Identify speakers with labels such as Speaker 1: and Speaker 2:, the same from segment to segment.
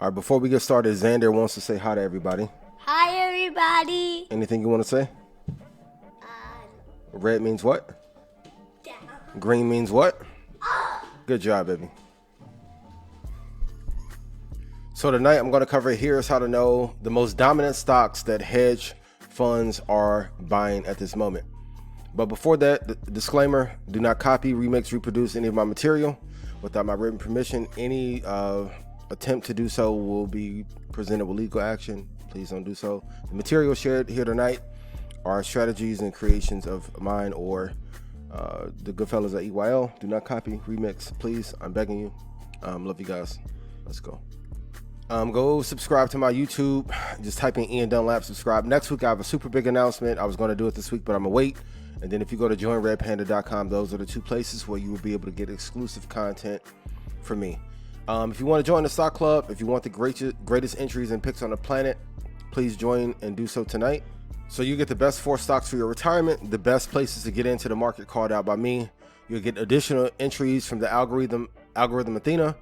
Speaker 1: All right, before we get started, Xander wants to say hi to everybody.
Speaker 2: Hi, everybody.
Speaker 1: Anything you want to say? Red means what?
Speaker 2: Down.
Speaker 1: Green means what? Good job, baby. So tonight I'm going to cover here's how to know the most dominant stocks that hedge funds are buying at this moment. But before that, the disclaimer, do not copy, remix, reproduce any of my material without my written permission. Any attempt to do so will be presented with legal action. Please don't do so. The material shared here tonight are strategies and creations of mine or the good fellas at EYL. Do not copy, remix, please. I'm begging you. Love you guys. Let's go. Go subscribe to my YouTube. Just type in Ian Dunlap, subscribe. Next week I have a super big announcement. I was going to do it this week, but I'm gonna wait. And then if you go to joinredpanda.com, those are the two places where you will be able to get exclusive content from me. If you want to join the stock club, if you want the greatest entries and picks on the planet, please join and do so tonight. So you get the best 4 stocks for your retirement, the best places to get into the market called out by me. You'll get additional entries from the algorithm Athena,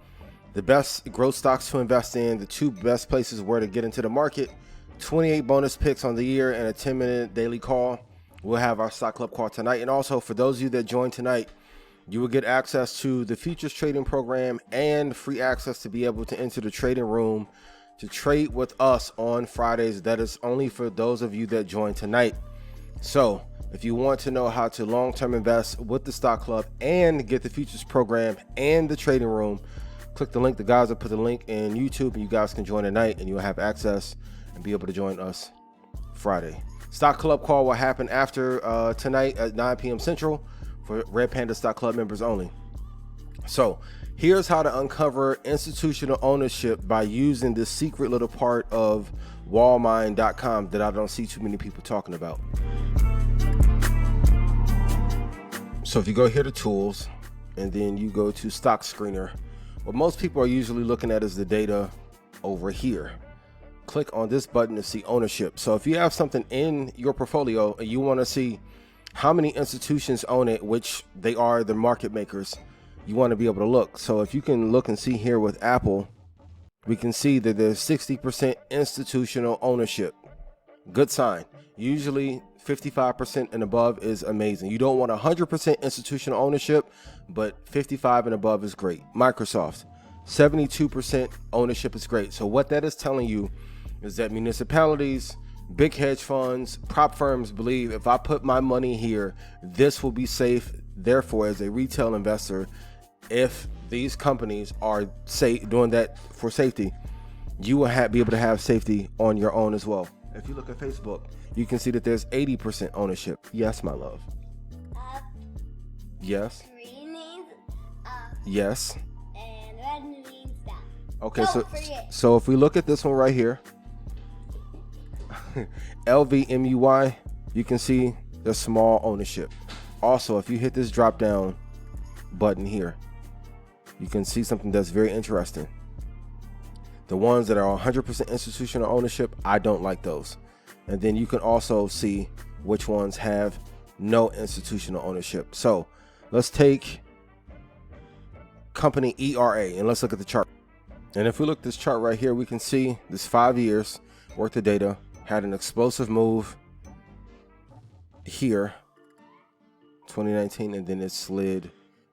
Speaker 1: the best growth stocks to invest in, the 2 best places where to get into the market, 28 bonus picks on the year, and a 10-minute daily call. We'll have our stock club call tonight. And also for those of you that join tonight, you will get access to the futures trading program and free access to be able to enter the trading room to trade with us on Fridays. That is only for those of you that join tonight. So if you want to know how to long-term invest with the stock club and get the futures program and the trading room, click the link. The guys will put the link in YouTube and you guys can join tonight and you'll have access and be able to join us Friday. Stock club call will happen after tonight at 9 p.m. Central for Red Panda Stock Club members only. So here's how to uncover institutional ownership by using this secret little part of wallmine.com that I don't see too many people talking about. So if you go here to tools and then you go to stock screener, what most people are usually looking at is the data over here. Click on this button to see ownership. So if you have something in your portfolio and you want to see how many institutions own it, which they are the market makers, you want to be able to look. So if you can look and see here with Apple, we can see that there's 60% institutional ownership. Good sign. Usually 55% and above is amazing. You don't want 100% institutional ownership, but 55 and above is great. Microsoft, 72% ownership is great. So what that is telling you is that municipalities, big hedge funds, prop firms believe if I put my money here, this will be safe. Therefore, as a retail investor, if these companies are doing that for safety, you will be able to have safety on your own as well. If you look at Facebook, you can see that there's 80% ownership. Yes, my love.
Speaker 2: Up.
Speaker 1: Yes.
Speaker 2: Green means up.
Speaker 1: Yes.
Speaker 2: And red means down.
Speaker 1: Okay,
Speaker 2: Don't forget.
Speaker 1: so if we look at this one right here, LVMUY, you can see the small ownership. Also, if you hit this drop down button here, you can see something that's very interesting. The ones that are 100% institutional ownership, I don't like those. And then you can also see which ones have no institutional ownership. So let's take company ERA and let's look at the chart. And if we look at this chart right here, we can see this 5 years worth of data had an explosive move here, 2019, and then it slid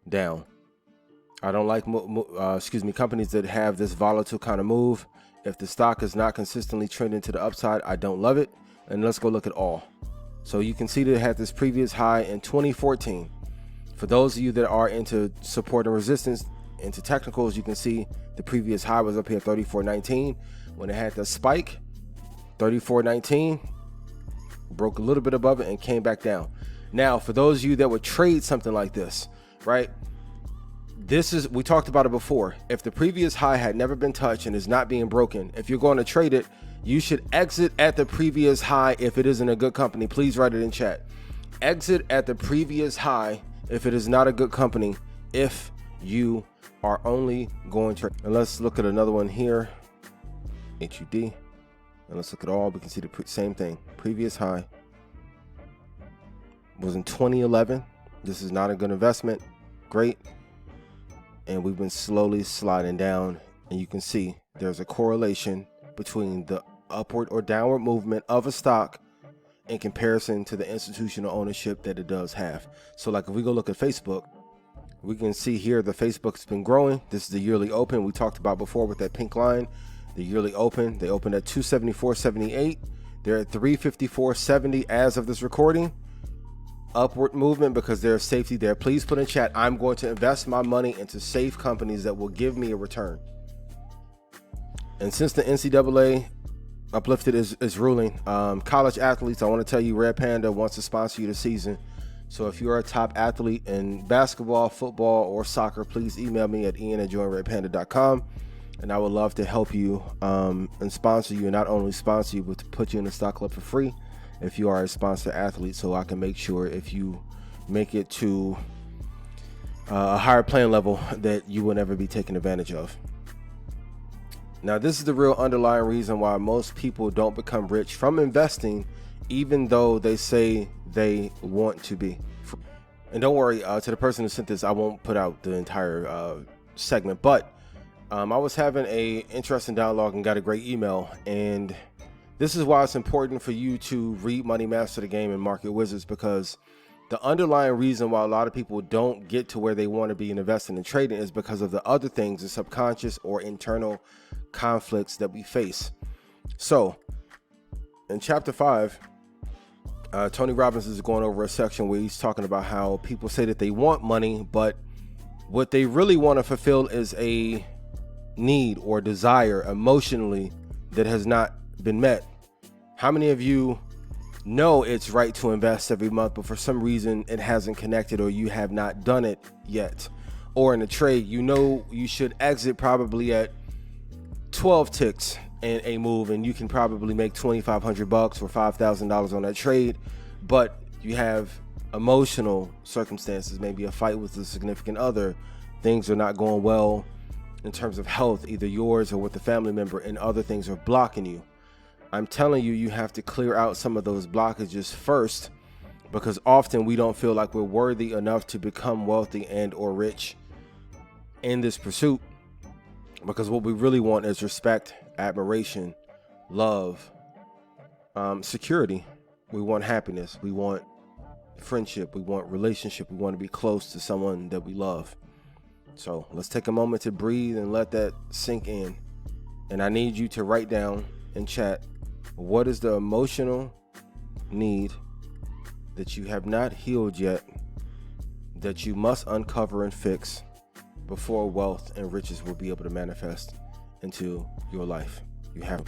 Speaker 1: down. I don't like companies that have this volatile kind of move. If the stock is not consistently trending to the upside, I don't love it. And let's go look at all. So you can see that it had this previous high in 2014. For those of you that are into support and resistance, into technicals, you can see the previous high was up here 34.19. When it had the spike, 34.19, broke a little bit above it and came back down. Now, for those of you that would trade something like this, right? We talked about it before. If the previous high had never been touched and is not being broken, if you're going to trade it, you should exit at the previous high if it isn't a good company. Please write it in chat. Exit at the previous high if it is not a good company, if you are only going to. And let's look at another one here, HUD. And let's look at all. We can see the same thing. Previous high was in 2011. This is not a good investment. Great. And we've been slowly sliding down and you can see there's a correlation between the upward or downward movement of a stock in comparison to the institutional ownership that it does have. So like if we go look at Facebook, we can see here the Facebook's been growing. This is the yearly open we talked about before with that pink line. The yearly open, they opened at 274.78. They're at 354.70 as of this recording. Upward movement because there's safety there. Please put in chat, I'm going to invest my money into safe companies that will give me a return. And since the NCAA uplifted is ruling, college athletes, I want to tell you, Red Panda wants to sponsor you this season. So if you're a top athlete in basketball, football, or soccer, please email me at ian@joinredpanda.com, and I would love to help you and sponsor you, and not only sponsor you, but to put you in the stock club for free if you are a sponsor athlete, so I can make sure if you make it to a higher playing level that you will never be taken advantage of. Now, this is the real underlying reason why most people don't become rich from investing, even though they say they want to be. And don't worry, to the person who sent this, I won't put out the entire segment, but I was having a interesting dialogue and got a great email, and this is why it's important for you to read Money Master the Game and Market Wizards, because the underlying reason why a lot of people don't get to where they want to be in investing and trading is because of the other things, the subconscious or internal conflicts that we face. So in chapter 5, Tony Robbins is going over a section where he's talking about how people say that they want money, but what they really want to fulfill is a need or desire emotionally that has not been met. How many of you know it's right to invest every month, but for some reason it hasn't connected, or you have not done it yet? Or in a trade, you know you should exit probably at 12 ticks in a move, and you can probably make $2,500 or $5,000 on that trade, but you have emotional circumstances, maybe a fight with a significant other, things are not going well in terms of health, either yours or with a family member, and other things are blocking you. I'm telling you, you have to clear out some of those blockages first, because often we don't feel like we're worthy enough to become wealthy and or rich in this pursuit, because what we really want is respect, admiration, love, security. We want happiness. We want friendship. We want relationship. We want to be close to someone that we love. So let's take a moment to breathe and let that sink in. And I need you to write down in chat, what is the emotional need that you have not healed yet, that you must uncover and fix before wealth and riches will be able to manifest into your life? You have it.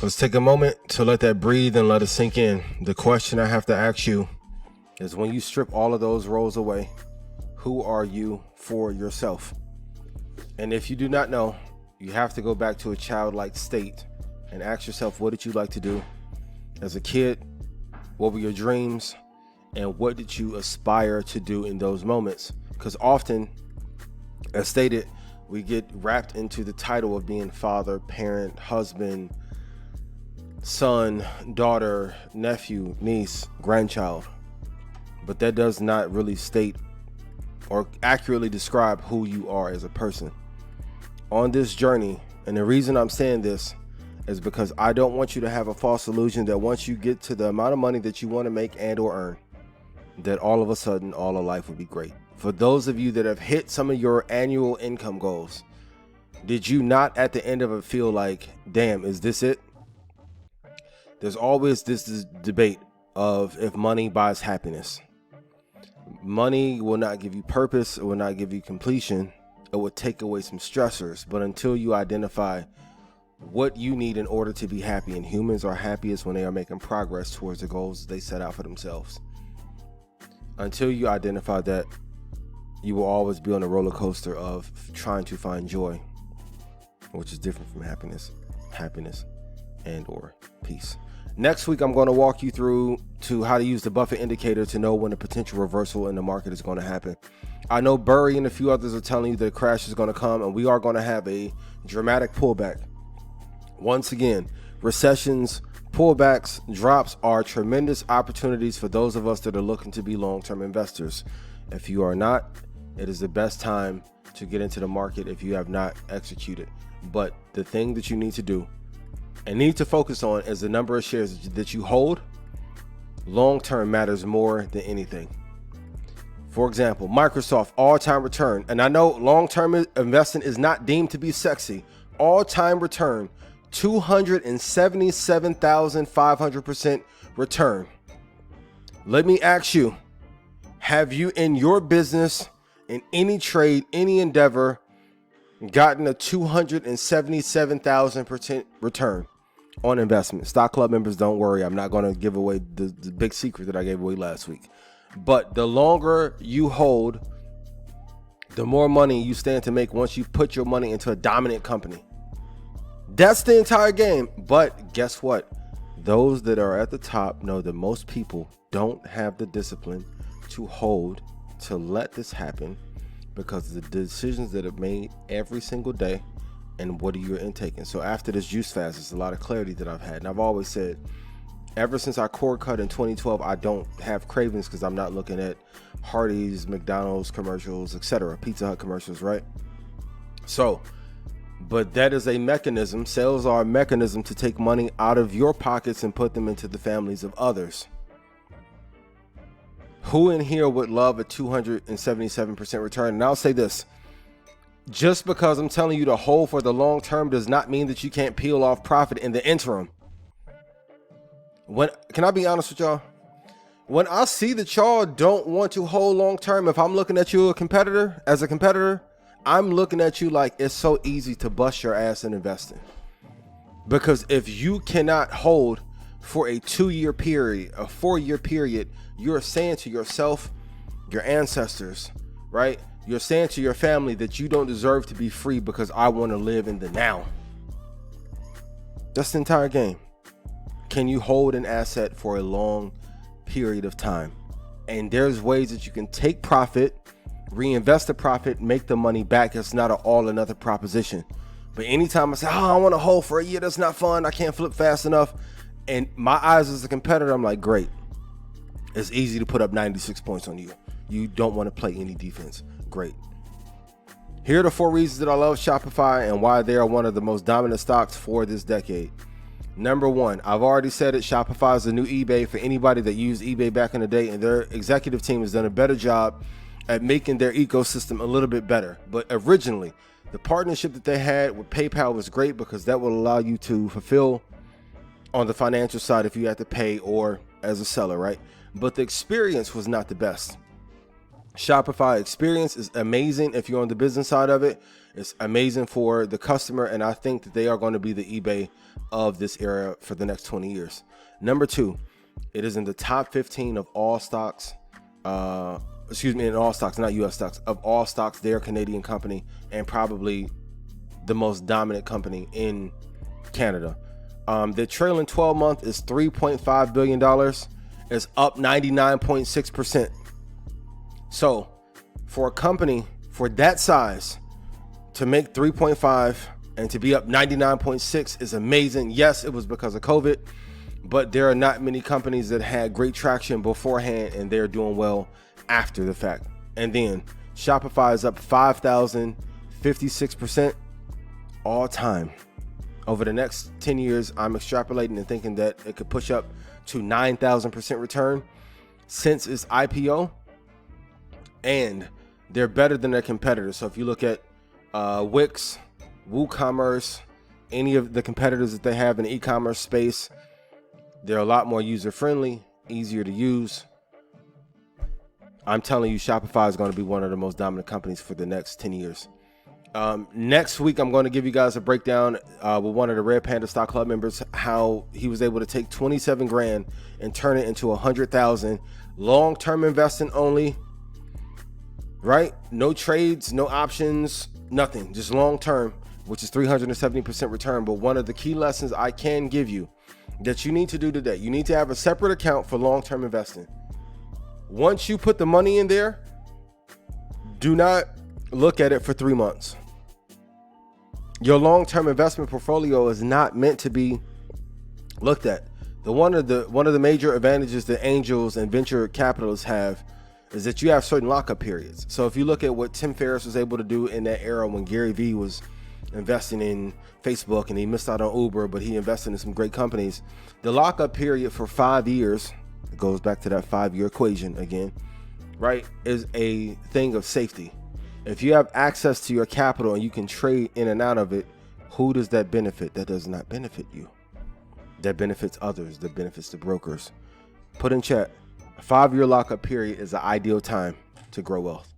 Speaker 1: Let's take a moment to let that breathe and let it sink in. The question I have to ask you is, when you strip all of those roles away, who are you for yourself? And if you do not know, you have to go back to a childlike state and ask yourself, what did you like to do as a kid? What were your dreams? And what did you aspire to do in those moments? Because often, as stated, we get wrapped into the title of being father, parent, husband, son, daughter, nephew, niece, grandchild. But that does not really state or accurately describe who you are as a person. On this journey, and the reason I'm saying this is because I don't want you to have a false illusion that once you get to the amount of money that you want to make and or earn, that all of a sudden all of life will be great. For those of you that have hit some of your annual income goals, did you not at the end of it feel like, damn, is this it? There's always this debate of if money buys happiness. Money will not give you purpose. It will not give you completion. It will take away some stressors. But until you identify what you need in order to be happy, and humans are happiest when they are making progress towards the goals they set out for themselves. Until you identify that, you will always be on a roller coaster of trying to find joy, which is different from happiness and or peace. Next week, I'm going to walk you through to how to use the Buffett indicator to know when a potential reversal in the market is going to happen. I know Burry and a few others are telling you that a crash is going to come, and we are going to have a dramatic pullback. Once again, recessions, pullbacks, drops are tremendous opportunities for those of us that are looking to be long-term investors. If you are not, it is the best time to get into the market if you have not executed. But the thing that you need to do and need to focus on is the number of shares that you hold. Long-term matters more than anything. For example, Microsoft all-time return. And I know long-term investing is not deemed to be sexy. All-time return, 277,500% return. Let me ask you, have you in your business, in any trade, any endeavor, gotten a 277,000% return on investment? Stock Club members, don't worry. I'm not going to give away the big secret that I gave away last week. But the longer you hold, the more money you stand to make once you put your money into a dominant company. That's the entire game. But guess what? Those that are at the top know that most people don't have the discipline to hold, to let this happen, because of the decisions that are made every single day and what are you intaking. So after this juice fast, there's a lot of clarity that I've had. And I've always said, ever since I cord cut in 2012, I don't have cravings because I'm not looking at Hardee's, McDonald's commercials, etc., Pizza Hut commercials, right? So, but that is a mechanism. Sales are a mechanism to take money out of your pockets and put them into the families of others. Who in here would love a 277% return? And I'll say this, just because I'm telling you to hold for the long term does not mean that you can't peel off profit in the interim. Can I be honest with y'all? When I see that y'all don't want to hold long term, if I'm looking at you as a competitor, I'm looking at you like it's so easy to bust your ass in investing. Because if you cannot hold for a 2-year period, a 4-year period, you're saying to yourself, your ancestors, right? You're saying to your family that you don't deserve to be free because I want to live in the now. That's the entire game. Can you hold an asset for a long period of time? And there's ways that you can take profit, reinvest the profit, make the money back. It's not an all or nothing proposition. But anytime I say, I want to hold for a year, that's not fun, I can't flip fast enough, and my eyes as a competitor, I'm like, great. It's easy to put up 96 points on you. You don't want to play any defense. Great. Here are the 4 reasons that I love Shopify and why they are one of the most dominant stocks for this decade. Number 1, I've already said it, Shopify is the new eBay for anybody that used eBay back in the day, and their executive team has done a better job at making their ecosystem a little bit better. But originally, the partnership that they had with PayPal was great because that will allow you to fulfill on the financial side if you had to pay or as a seller, right? But the experience was not the best. Shopify experience is amazing if you're on the business side of it. It's amazing for the customer, and I think that they are going to be the eBay of this era for the next 20 years. Number 2, it is in the top 15 of all stocks. In all stocks, not US stocks, of all stocks. They're a Canadian company and probably the most dominant company in Canada. The trailing 12 month is $3.5 billion. It's up 99.6%. So for a company for that size to make 3.5 and to be up 99.6 is amazing. Yes, it was because of COVID, but there are not many companies that had great traction beforehand and they're doing well after the fact. And then Shopify is up 5,056% all time. Over the next 10 years, I'm extrapolating and thinking that it could push up to 9,000% return since its IPO. And they're better than their competitors. So if you look at Wix, WooCommerce, any of the competitors that they have in the e-commerce space, They're a lot more user-friendly, easier to use. I'm telling you, Shopify is going to be one of the most dominant companies for the next 10 years. Next week, I'm going to give you guys a breakdown with one of the Red Panda Stock Club members, how he was able to take 27 grand and turn it into 100,000. Long-term investing only, right? No trades, no options, nothing, just long-term, which is 370% return. But one of the key lessons I can give you that you need to do today, you need to have a separate account for long-term investing. Once you put the money in there, do not look at it for 3 months. Your long-term investment portfolio is not meant to be looked at. One of the major advantages that angels and venture capitalists have is that you have certain lockup periods. So if you look at what Tim Ferriss was able to do in that era when Gary Vee was investing in Facebook and he missed out on Uber, but he invested in some great companies, the lockup period for 5 years, it goes back to that 5-year equation again, right, is a thing of safety. If you have access to your capital and you can trade in and out of it, who does that benefit? That does not benefit you. That benefits others. That benefits the brokers. Put in chat, a 5-year lockup period is the ideal time to grow wealth.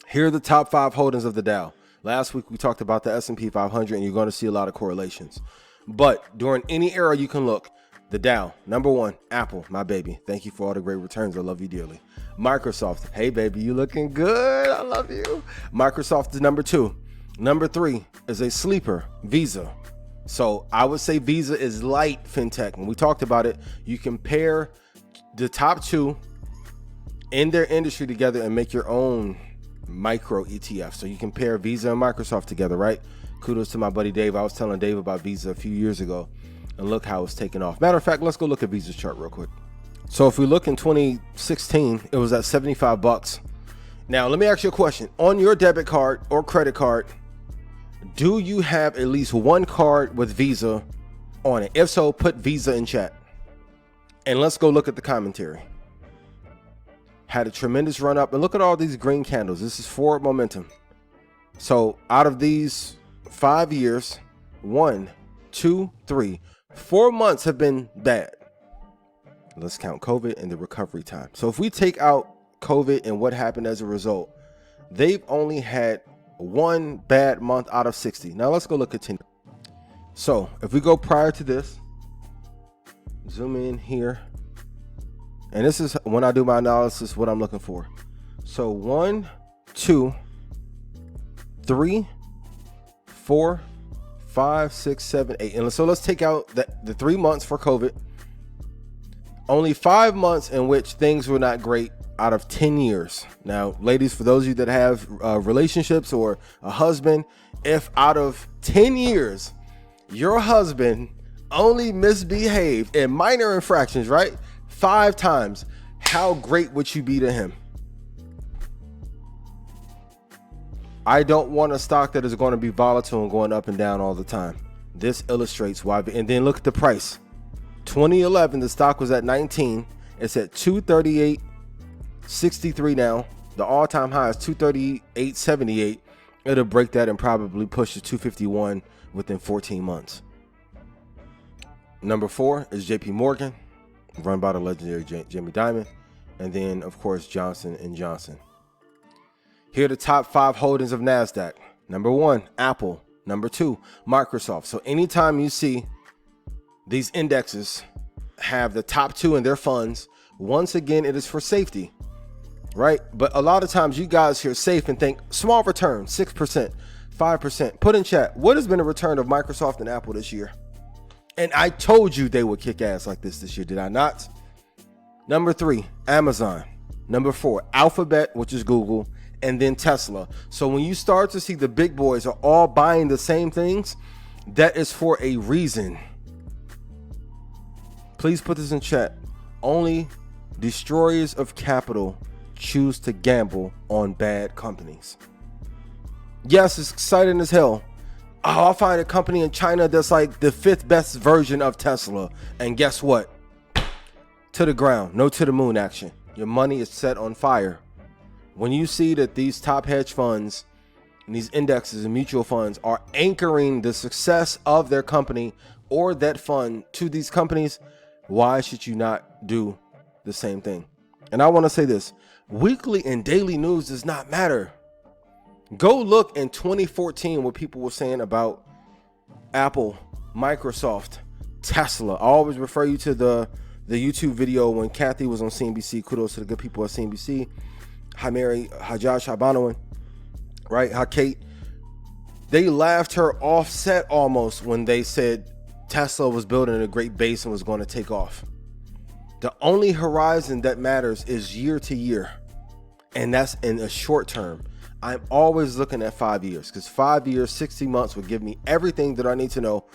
Speaker 1: Here are the top 5 holdings of the Dow. Last week we talked about the S&P 500 and you're going to see a lot of correlations. But during any era you can look, the Dow, number 1, Apple, my baby. Thank you for all the great returns. I love you dearly. Microsoft, hey baby, you looking good. I love you. Microsoft is number 2. Number 3 is a sleeper, Visa. So I would say Visa is light fintech. When we talked about it, you compare the top 2 in their industry together and make your own micro ETF. So you compare Visa and Microsoft together, right? Kudos to my buddy Dave. I was telling Dave about Visa a few years ago. And look how it's taken off. Matter of fact, let's go look at Visa's chart real quick. So if we look in 2016, it was at $75. Now, let me ask you a question. On your debit card or credit card, do you have at least one card with Visa on it? If so, put Visa in chat. And let's go look at the commentary. Had a tremendous run up. And look at all these green candles. This is forward momentum. So out of these 5 years, 1, 2, 3, 4 months have been bad. Let's count COVID and the recovery time. So if we take out COVID and what happened as a result, they've only had 1 bad month out of 60. Now let's go look at 10. So if we go prior to this, zoom in here. And this is when I do my analysis, what I'm looking for. So 1, 2, 3, 4, 5, 6, 7, 8. And so let's take out the 3 months for COVID. Only 5 months in which things were not great out of 10 years. Now, ladies, for those of you that have relationships or a husband, if out of 10 years, your husband only misbehaved in minor infractions, right? 5 times, how great would you be to him? I don't want a stock that is going to be volatile and going up and down all the time. This illustrates why. And then look at the price. 2011, the stock was at 19. It's at 238.63 now. The all-time high is 238.78. It'll break that and probably push to 251 within 14 months. Number 4 is JP Morgan, run by the legendary Jamie Dimon. And then, of course, Johnson & Johnson. Here are the top 5 holdings of NASDAQ. Number 1, Apple. Number 2, Microsoft. So anytime you see these indexes have the top 2 in their funds, once again, it is for safety, right? But a lot of times you guys hear safe and think small return, 6%, 5%. Put in chat, what has been the return of Microsoft and Apple this year? And I told you they would kick ass like this year, did I not? Number 3, Amazon. Number 4, Alphabet, which is Google, and then Tesla. So when you start to see the big boys are all buying the same things, that is for a reason. Please put this in chat. Only destroyers of capital choose to gamble on bad companies. Yes, it's exciting as hell. Oh, I'll find a company in China that's like the 5th best version of Tesla. And guess what? To the ground, no to the moon action. Your money is set on fire. When you see that these top hedge funds and these indexes and mutual funds are anchoring the success of their company or that fund to these companies, why should you not do the same thing? And I want to say this, weekly and daily news does not matter. Go look in 2014 what people were saying about Apple, Microsoft, Tesla. I always refer you to the YouTube video when Kathy was on CNBC. Kudos to the good people at CNBC. Hi Mary, hi Josh, hi Bonowin, right? Hi Kate. They laughed her offset almost when they said Tesla was building a great base and was going to take off. The only horizon that matters is year to year, and that's in a short term. I'm always looking at 5 years, because 5 years, 60 months would give me everything that I need to know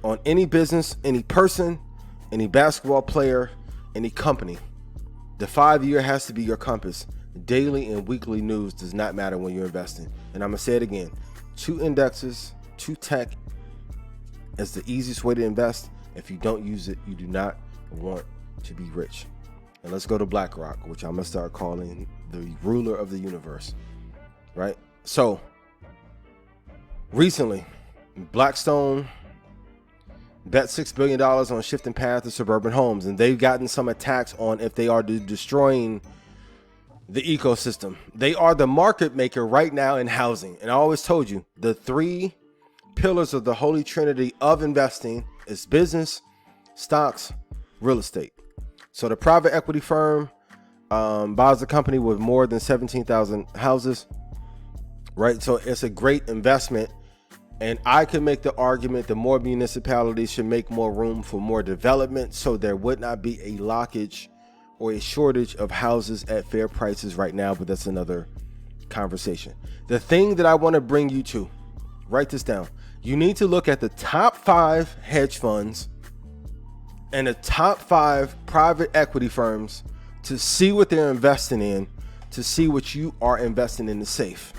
Speaker 1: on any business, any person, any basketball player, any company. The 5 year has to be your compass. Daily and weekly news does not matter when you're investing. And I'm going to say it again. 2 indexes, 2 tech is the easiest way to invest. If you don't use it, you do not want to be rich. And let's go to BlackRock, which I'm going to start calling the ruler of the universe. Right? So, recently, Blackstone bet $6 billion on shifting path to suburban homes, and they've gotten some attacks on if they are destroying the ecosystem. They are the market maker right now in housing. And I always told you, the 3 pillars of the holy trinity of investing is business, stocks, real estate. So the private equity firm buys a company with more than 17,000 houses, right? So it's a great investment. And I can make the argument that more municipalities should make more room for more development, so there would not be a lockage or a shortage of houses at fair prices right now, but that's another conversation. The thing that I want to bring you to, write this down. You need to look at the top 5 hedge funds and the top 5 private equity firms to see what they're investing in, to see what you are investing in is safe.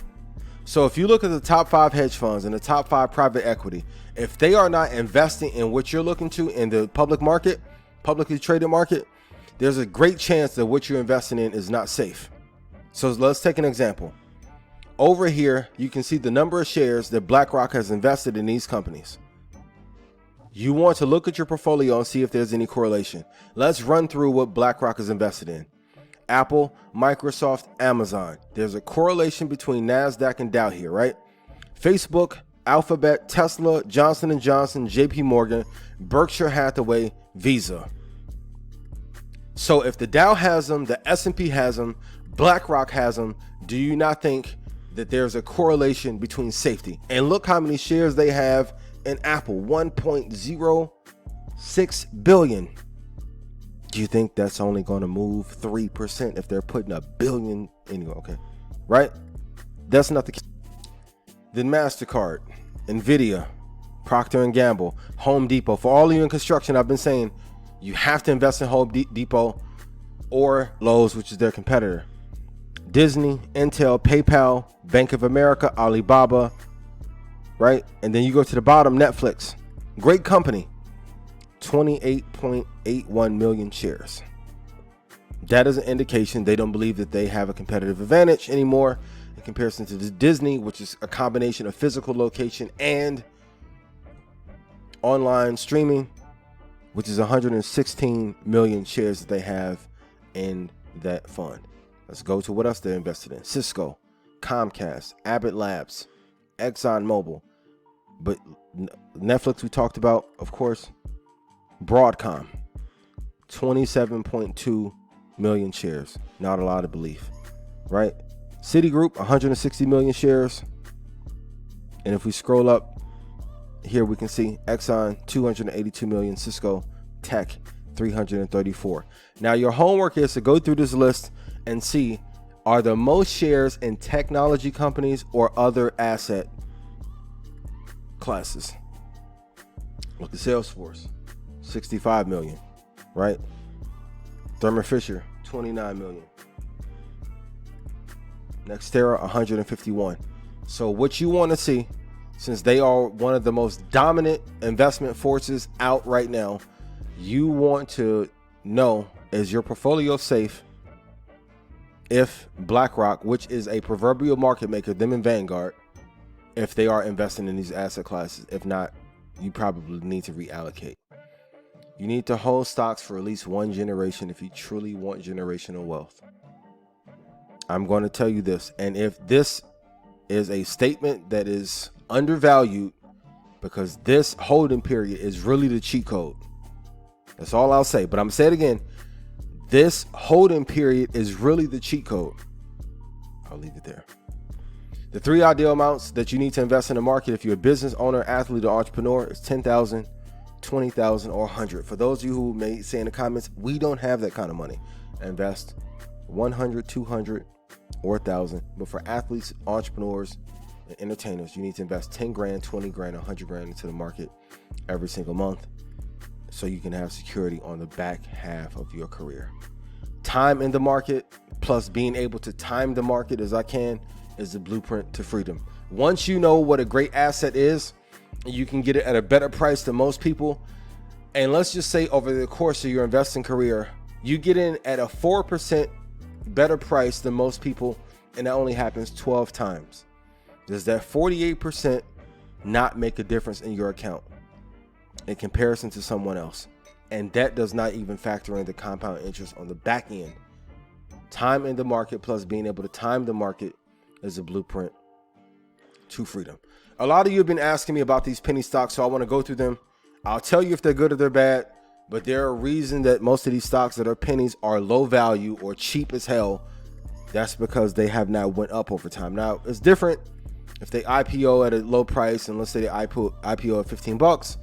Speaker 1: So if you look at the top 5 hedge funds and the top 5 private equity, if they are not investing in what you're looking to in the public market, publicly traded market, there's a great chance that what you're investing in is not safe. So let's take an example. Over here, you can see the number of shares that BlackRock has invested in these companies. You want to look at your portfolio and see if there's any correlation. Let's run through what BlackRock is invested in. Apple, Microsoft, Amazon. There's a correlation between NASDAQ and Dow here, right? Facebook, Alphabet, Tesla, Johnson & Johnson, JP Morgan, Berkshire Hathaway, Visa. So if the Dow has them, the S&P has them, BlackRock has them, do you not think that there's a correlation between safety? And look how many shares they have in Apple, 1.06 billion. Do you think that's only going to move 3% if they're putting a billion anyway? Okay, right? That's not the case. Then MasterCard, Nvidia, Procter & Gamble, Home Depot. For all of you in construction, I've been saying you have to invest in Home Depot or Lowe's, which is their competitor. Disney, Intel, PayPal, Bank of America, Alibaba, right? And then you go to the bottom, Netflix. Great company. 28.81 million shares. That is an indication they don't believe that they have a competitive advantage anymore in comparison to Disney, which is a combination of physical location and online streaming, which is 116 million shares that they have in that fund. Let's go to what else they're invested in. Cisco, Comcast, Abbott Labs, ExxonMobil, but Netflix we talked about, of course. Broadcom, 27.2 million shares. Not a lot of belief, right? Citigroup, 160 million shares. And if we scroll up here, we can see Exxon, 282 million, Cisco, Tech, 334. Now your homework is to go through this list and see, are the most shares in technology companies or other asset classes? Look at Salesforce. 65 million, right? Thermo Fisher, 29 million. Nextera, 151. So what you want to see, since they are one of the most dominant investment forces out right now, you want to know, is your portfolio safe if BlackRock, which is a proverbial market maker, them and Vanguard, if they are investing in these asset classes? If not, you probably need to reallocate. You need to hold stocks for at least one generation if you truly want generational wealth. I'm going to tell you this, and if this is a statement that is undervalued, because this holding period is really the cheat code. That's all I'll say, but I'm going to say it again. This holding period is really the cheat code. I'll leave it there. The 3 ideal amounts that you need to invest in the market if you're a business owner, athlete, or entrepreneur is 10,000, 20,000, or 100. For those of you who may say in the comments, we don't have that kind of money. Invest 100, 200, or 1,000. But for athletes, entrepreneurs, and entertainers, you need to invest 10 grand, 20 grand, 100 grand into the market every single month so you can have security on the back half of your career. Time in the market plus being able to time the market as I can is the blueprint to freedom. Once you know what a great asset is, you can get it at a better price than most people. And let's just say over the course of your investing career, you get in at a 4% better price than most people, and that only happens 12 times. Does that 48% not make a difference in your account in comparison to someone else? And that does not even factor in the compound interest on the back end. Time in the market plus being able to time the market is a blueprint to freedom. A lot of you have been asking me about these penny stocks, so I want to go through them. I'll tell you if they're good or they're bad, but there are reasons that most of these stocks that are pennies are low value or cheap as hell. That's because they have not went up over time. Now, it's different if they IPO at a low price, and let's say they IPO at 15 bucks,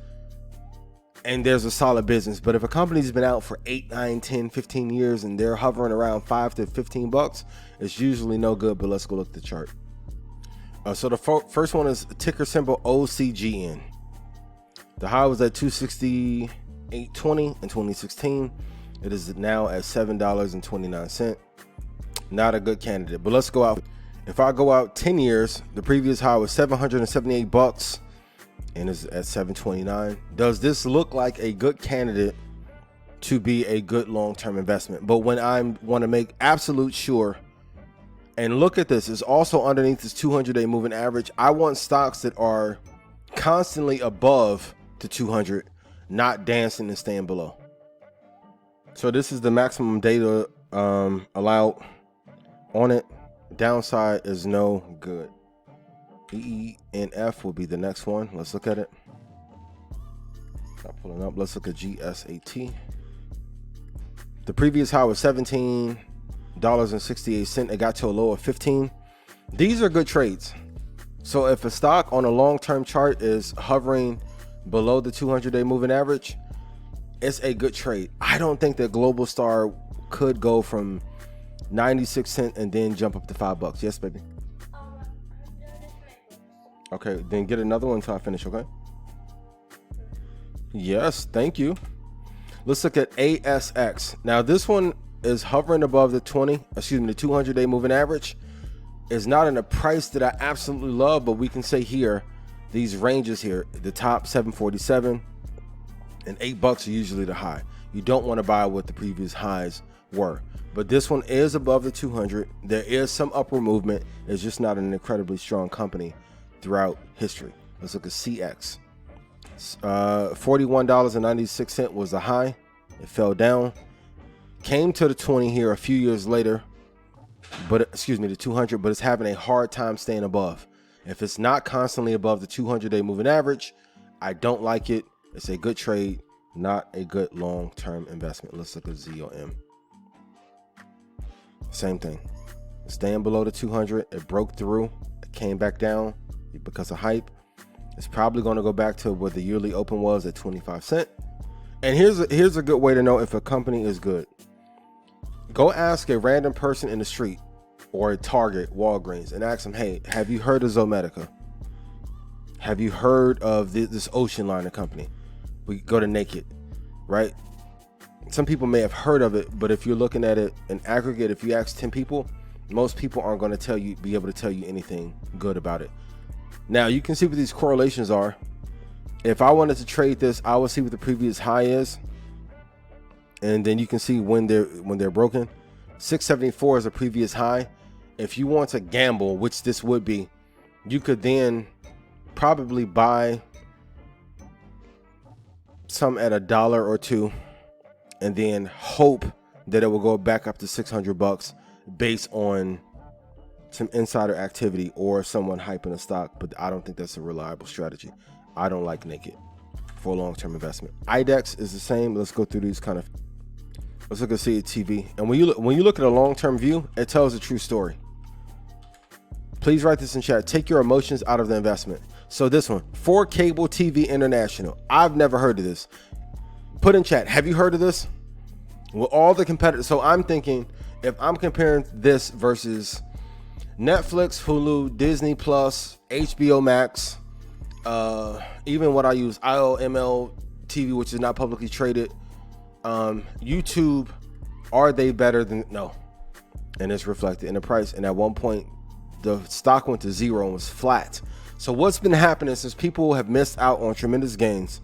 Speaker 1: and there's a solid business. But if a company's been out for 8, 9, 10, 15 years and they're hovering around 5 to 15 bucks, it's usually no good. But let's go look at the chart. So the first one is ticker symbol OCGN. The high was at $268.20 in 2016. It is now at $7.29. Not a good candidate, but let's go out. If I go out 10 years, the previous high was 778 bucks and is at 729. Does this look like a good candidate to be a good long-term investment? But when I want to make absolute sure, and look at this, it's also underneath this 200-day moving average. I want stocks that are constantly above the 200, not dancing and staying below. So this is the maximum data allowed on it. Downside is no good. ENF will be the next one. Let's look at it. Not pulling up. Let's look at GSAT. The previous high was $17.68. It got to a low of 15. These are good trades. So if a stock on a long-term chart is hovering below the 200-day moving average, it's a good trade. I don't think that Global Star could go from 96 cents and then jump up to $5. Yes, baby. Okay, then get another one until I finish, okay? Yes, thank you. Let's look at ASX. Now, this one is hovering above the 200-day moving average. It's not in a price that I absolutely love, but we can say here, these ranges here, the top 747 and $8 are usually the high. You don't want to buy what the previous highs were, but this one is above the 200. There is some upward movement. It's just not an incredibly strong company throughout history. Let's look at CX. $41.96 was the high. It fell down, came to the 20 here a few years later, but the 200, but it's having a hard time staying above. If it's not constantly above the 200-day moving average, I don't like it. It's a good trade, not a good long-term investment. Let's look at ZOM. Same thing. Staying below the 200, it broke through, it came back down because of hype. It's probably going to go back to where the yearly open was at 25 cents. And here's a good way to know if a company is good. Go ask a random person in the street or a Target, Walgreens, and ask them, hey, have you heard of Zomedica? Have you heard of this ocean liner company? We go to Naked, right? Some people may have heard of it, but if you're looking at it in aggregate, if you ask 10 people, most people aren't going to be able to tell you anything good about it. Now, you can see what these correlations are. If I wanted to trade this, I would see what the previous high is. And then you can see when they're broken. 674 is a previous high. If you want to gamble, which this would be, you could then probably buy some at $1 or $2 and then hope that it will go back up to $600 based on some insider activity or someone hyping a stock. But I don't think that's a reliable strategy. I don't like naked for a long-term investment. IDEX is the same. Let's go through these kind of. Let's look at CATV. And when you look at a long-term view, it tells a true story. Please write this in chat. Take your emotions out of the investment. So this one, for Cable TV International. I've never heard of this. Put in chat. Have you heard of this? With all the competitors. So I'm thinking, if I'm comparing this versus Netflix, Hulu, Disney Plus, HBO Max, even what I use, IOML TV, which is not publicly traded, YouTube, are they better than? No. And it's reflected in the price. And at one point, the stock went to zero and was flat. So what's been happening since people have missed out on tremendous gains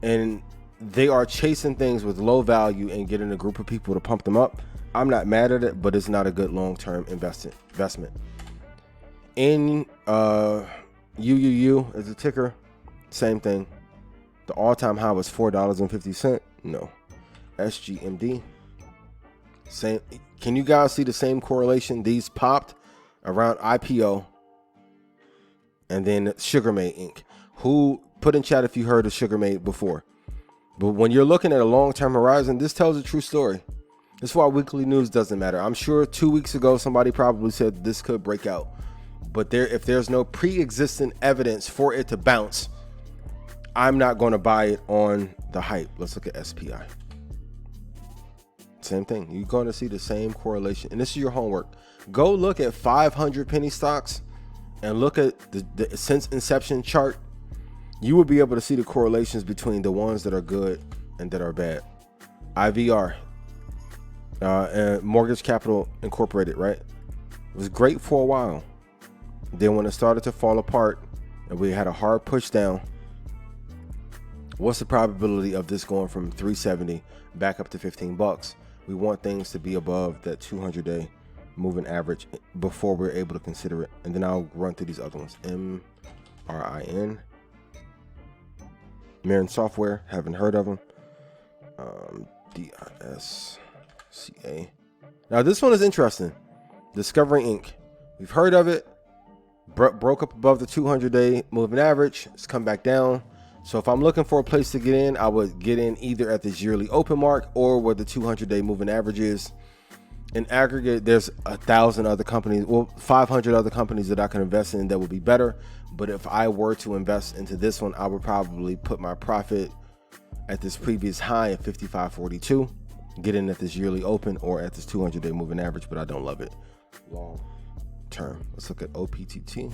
Speaker 1: and they are chasing things with low value and getting a group of people to pump them up? I'm not mad at it, but it's not a good long-term investment. In UUU is a ticker, same thing. The all-time high was $4.50. No. SGMD, same. Can you guys see the same correlation? These popped around IPO, and then Sugarmade Inc. Who put in chat if you heard of Sugarmade before? But when you're looking at a long-term horizon, this tells a true story. That's why weekly news doesn't matter. I'm sure 2 weeks ago somebody probably said this could break out, but if there's no pre-existing evidence for it to bounce, I'm not going to buy it on the hype. Let's look at SPI. Same thing. You're going to see the same correlation. And this is your homework. Go look at 500 penny stocks and look at the since inception chart. You will be able to see the correlations between the ones that are good and that are bad. IVR, and Mortgage Capital Incorporated, right? It was great for a while. Then when it started to fall apart and we had a hard push down, what's the probability of this going from 370 back up to $15? We want things to be above that 200-day moving average before we're able to consider it. And then I'll run through these other ones. MRIN, Marin Software, haven't heard of them. DISCA. Now this one is interesting. Discovery Inc. We've heard of it. Broke up above the 200-day moving average. It's come back down. So if I'm looking for a place to get in, I would get in either at this yearly open mark or where the 200-day moving average is. In aggregate, there's 1,000 other companies, 500 other companies that I can invest in that would be better. But if I were to invest into this one, I would probably put my profit at this previous high at 55.42, get in at this yearly open or at this 200-day moving average, but I don't love it long term. Let's look at OPTT.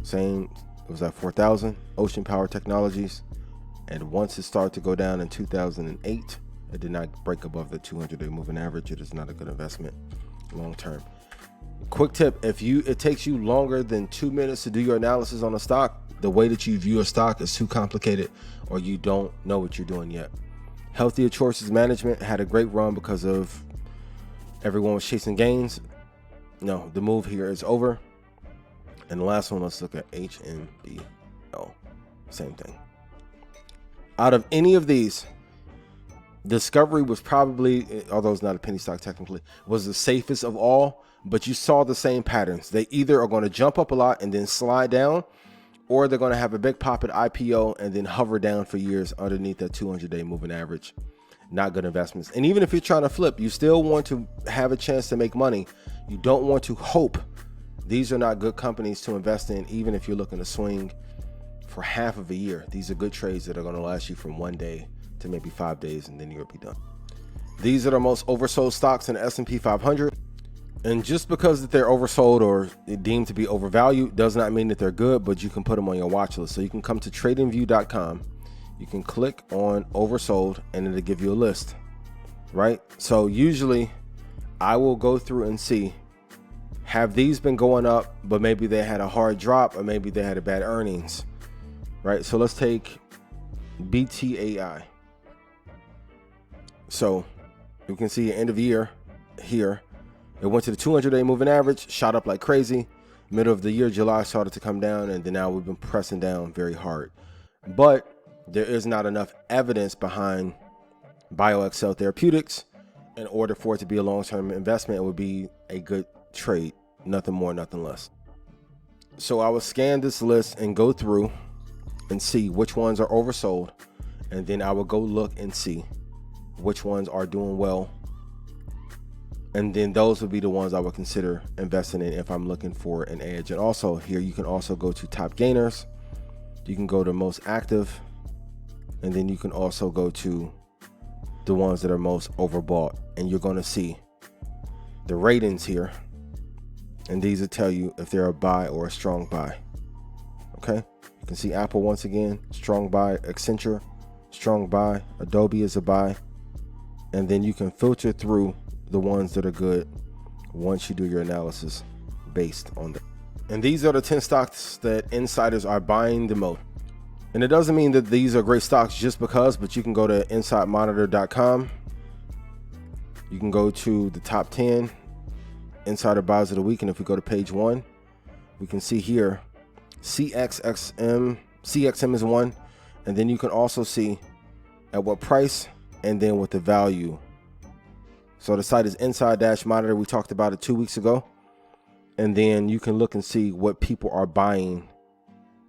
Speaker 1: Same. It was at 4,000. Ocean Power Technologies. And once it started to go down in 2008, it did not break above the 200-day moving average. It is not a good investment long term. Quick tip, if it takes you longer than 2 minutes to do your analysis on a stock, the way that you view a stock is too complicated or you don't know what you're doing yet. Healthier Choices Management had a great run because of everyone was chasing gains. No, the move here is over. And the last one, let's look at HMBO. Same thing. Out of any of these, Discovery was probably, although it's not a penny stock technically, was the safest of all, but you saw the same patterns. They either are going to jump up a lot and then slide down, or they're going to have a big pop at IPO and then hover down for years underneath that 200-day moving average. Not good investments. And even if you're trying to flip, you still want to have a chance to make money. You don't want to hope. These are not good companies to invest in, even if you're looking to swing for half of a year. These are good trades that are going to last you from 1 day to maybe 5 days, and then you'll be done. These are the most oversold stocks in the S&P 500. And just because that they're oversold or deemed to be overvalued does not mean that they're good, but you can put them on your watch list. So you can come to tradingview.com. You can click on oversold and it'll give you a list, right? So usually I will go through and see, have these been going up, but maybe they had a hard drop or maybe they had a bad earnings, right? So let's take BTAI. So you can see end of year here. It went to the 200-day moving average, shot up like crazy. Middle of the year, July, started to come down, and then now we've been pressing down very hard. but there is not enough evidence behind BioXcel Therapeutics in order for it to be a long-term investment. It would be a good trade, nothing more, nothing less. So I will scan this list and go through and see which ones are oversold, and then I will go look and see which ones are doing well, and then those would be the ones I would consider investing in if I'm looking for an edge. And also here you can also go to top gainers, you can go to most active, and then you can also go to the ones that are most overbought, and you're going to see the ratings here, and these will tell you if they're a buy or a strong buy. Okay, you can see Apple once again, strong buy. Accenture, strong buy. Adobe is a buy. And then you can filter through the ones that are good once you do your analysis based on that. And these are the 10 stocks that insiders are buying the most. And it doesn't mean that these are great stocks just because, but you can go to insidemonitor.com. You can go to the top 10 insider buys of the week. And if we go to page 1, we can see here CXM is one. And then you can also see at what price and then with the value. So the site is Inside-Monitor. We talked about it 2 weeks ago. And then you can look and see what people are buying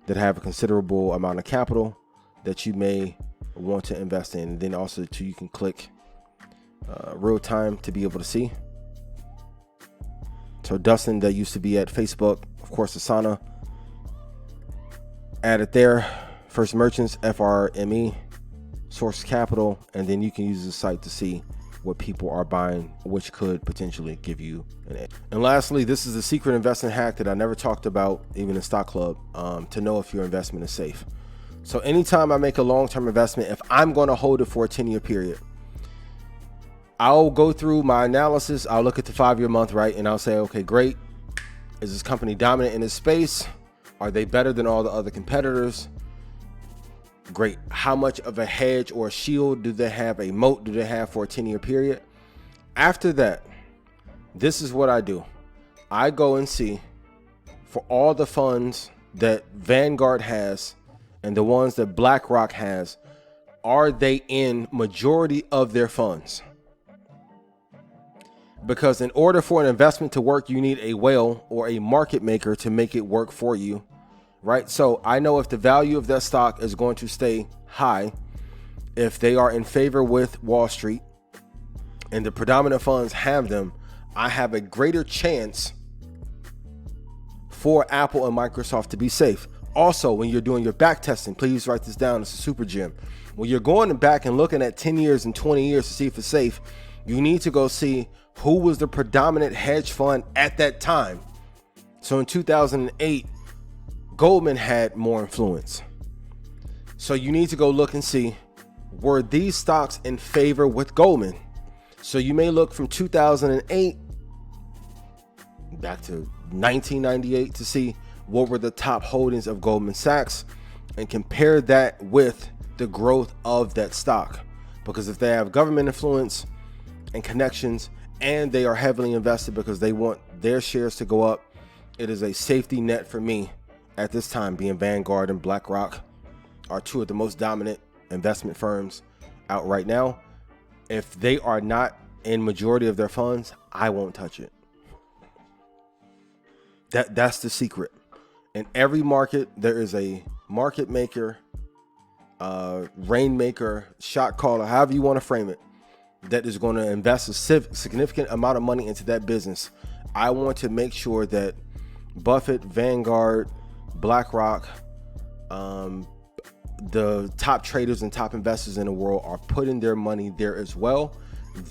Speaker 1: that have a considerable amount of capital that you may want to invest in. And then also too, you can click real time to be able to see. So Dustin, that used to be at Facebook, of course, Asana, added there. First Merchants, FRME, Source Capital, and then you can use the site to see what people are buying, which could potentially give you an edge. And lastly, this is a secret investing hack that I never talked about, even in Stock Club, to know if your investment is safe. So anytime I make a long-term investment, if I'm going to hold it for a 10-year period, I'll go through my analysis. I'll look at the 5-year month, right? And I'll say, okay, great. Is this company dominant in this space? Are they better than all the other competitors? Great. How much of a hedge or a shield do they have? A moat do they have for a 10-year period? After that, this is what I do. I go and see for all the funds that Vanguard has and the ones that BlackRock has, are they in majority of their funds? Because in order for an investment to work, you need a whale or a market maker to make it work for you, right? So I know if the value of that stock is going to stay high, if they are in favor with Wall Street and the predominant funds have them, I have a greater chance for Apple and Microsoft to be safe. Also, when you're doing your back testing, please write this down. It's a super gem. When you're going back and looking at 10 years and 20 years to see if it's safe, you need to go see who was the predominant hedge fund at that time. So in 2008, Goldman had more influence. So you need to go look and see, were these stocks in favor with Goldman? So you may look from 2008 back to 1998 to see what were the top holdings of Goldman Sachs and compare that with the growth of that stock. Because if they have government influence and connections and they are heavily invested because they want their shares to go up, it is a safety net for me at this time. Being Vanguard and BlackRock are two of the most dominant investment firms out right now. If they are not in majority of their funds, I won't touch it. That's the secret. In every market, there is a market maker, rainmaker, shot caller, however you want to frame it, that is going to invest a significant amount of money into that business. I want to make sure that Buffett, Vanguard, BlackRock, the top traders and top investors in the world are putting their money there as well.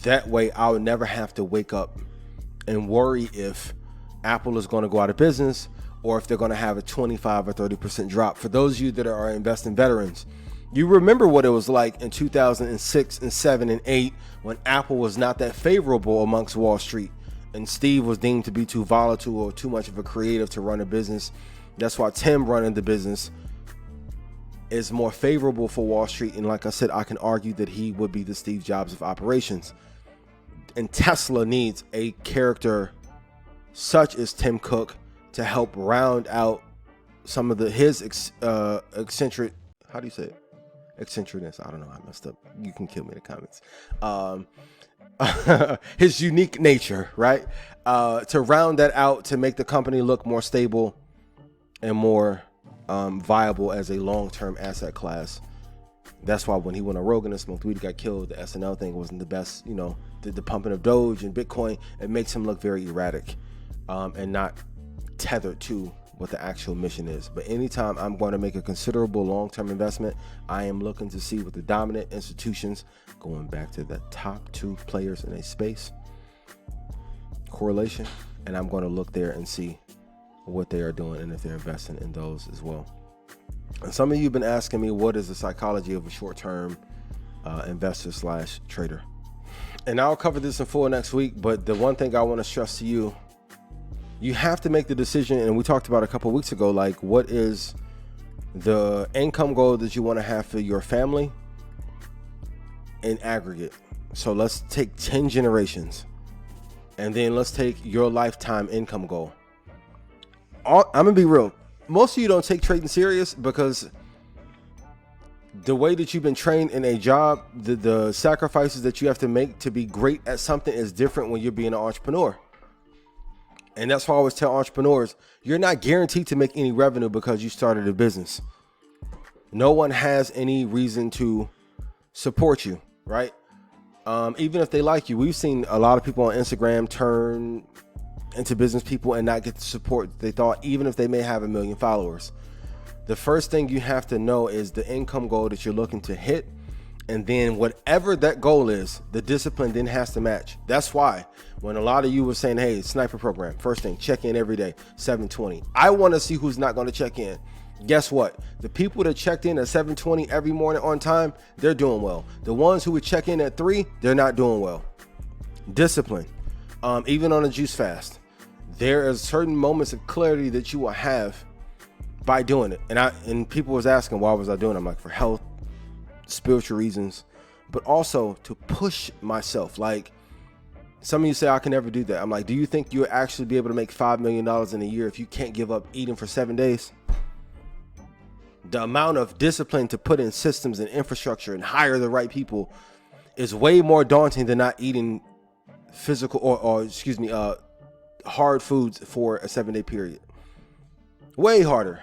Speaker 1: That way I would never have to wake up and worry if Apple is going to go out of business or if they're going to have a 25 or 30% drop. For those of you that are investing veterans, you remember what it was like in 2006 and 7 and 8 when Apple was not that favorable amongst Wall Street and Steve was deemed to be too volatile or too much of a creative to run a business. That's why Tim running the business is more favorable for Wall Street. And like I said, I can argue that he would be the Steve Jobs of operations. And Tesla needs a character such as Tim Cook to help round out some of his eccentric How do you say it? Eccentricness. I don't know. I messed up. You can kill me in the comments. His unique nature, right? To round that out, to make the company look more stable and more viable as a long-term asset class. That's why when he went on Rogan and smoked weed, he got killed. The SNL thing wasn't the best, the pumping of Doge and Bitcoin. It makes him look very erratic and not tethered to what the actual mission is. But anytime I'm going to make a considerable long-term investment, I am looking to see what the dominant institutions, going back to the top 2 players in a space, correlation, and I'm going to look there and see what they are doing and if they're investing in those as well. And some of you have been asking me, what is the psychology of a short-term investor / trader? And I'll cover this in full next week, but the one thing I want to stress to you, you have to make the decision, and we talked about a couple of weeks ago, like what is the income goal that you want to have for your family in aggregate. So let's take 10 generations, and then let's take your lifetime income goal. I'm gonna be real. Most of you don't take trading serious because the way that you've been trained in a job, the sacrifices that you have to make to be great at something is different when you're being an entrepreneur. And that's why I always tell entrepreneurs, you're not guaranteed to make any revenue because you started a business. No one has any reason to support you, right? Even if they like you. We've seen a lot of people on Instagram turn into business people and not get the support they thought, even if they may have 1 million followers. The first thing you have to know is the income goal that you're looking to hit. And then whatever that goal is, the discipline then has to match. That's why when a lot of you were saying, hey, sniper program, first thing, check in every day, 7:20. I want to see who's not going to check in. Guess what? The people that checked in at 7:20 every morning on time, they're doing well. The ones who would check in at 3, they're not doing well. Discipline. Even on a juice fast, there are certain moments of clarity that you will have by doing it. And people was asking, why was I doing it? I'm like, for health, spiritual reasons, but also to push myself. Like some of you say, I can never do that. I'm like, do you think you'll actually be able to make $5 million in a year if you can't give up eating for 7 days? The amount of discipline to put in systems and infrastructure and hire the right people is way more daunting than not eating physical hard foods for a 7-day period. Way harder.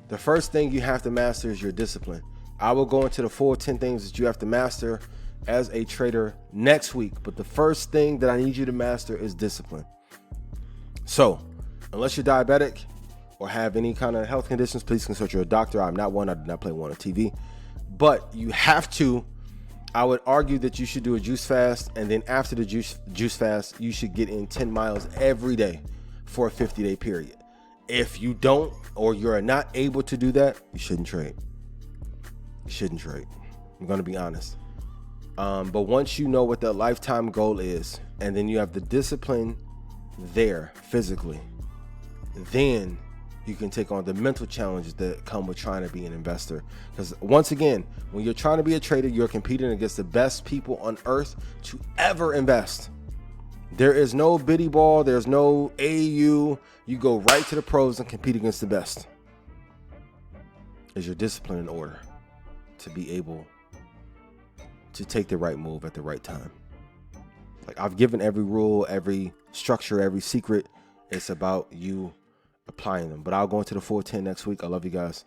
Speaker 1: The first thing you have to master is your discipline. I will go into the full 10 things that you have to master as a trader next week. But the first thing that I need you to master is discipline. So unless you're diabetic or have any kind of health conditions, please consult your doctor. I'm not one. I do not play one on TV. But you have to, I would argue that you should do a juice fast. And then after the juice fast, you should get in 10 miles every day for a 50-day period. If you don't, or you're not able to do that, you shouldn't trade. You shouldn't trade. I'm going to be honest. But once you know what the lifetime goal is, and then you have the discipline there physically, then you can take on the mental challenges that come with trying to be an investor. Because once again, when you're trying to be a trader, you're competing against the best people on earth to ever invest. There is no biddy ball. There's no AU. You go right to the pros and compete against the best. Is your discipline in order to be able to take the right move at the right time? Like I've given every rule, every structure, every secret. It's about you applying them. But I'll go into the full 10 next week. I love you guys.